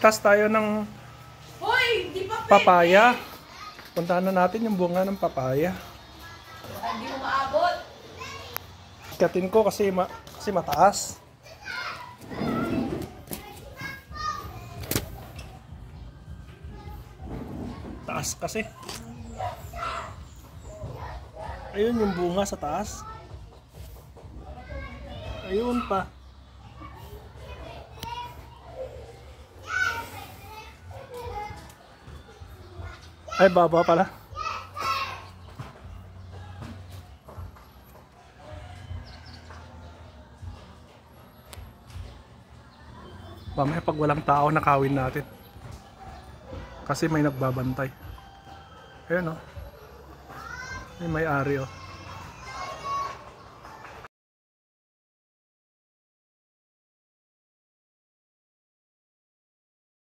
Pitas tayo ng Hoy, di pa papaya. Puntahan na natin yung bunga ng papaya. Hindi mo maabot. Katin ko kasi mataas. Taas kasi. Ayun yung bunga sa taas. Ayun pa. Ay, baba pala. Mamaya pag walang tao, nakawin natin. Kasi may nagbabantay. Ayun o. May may-ari o.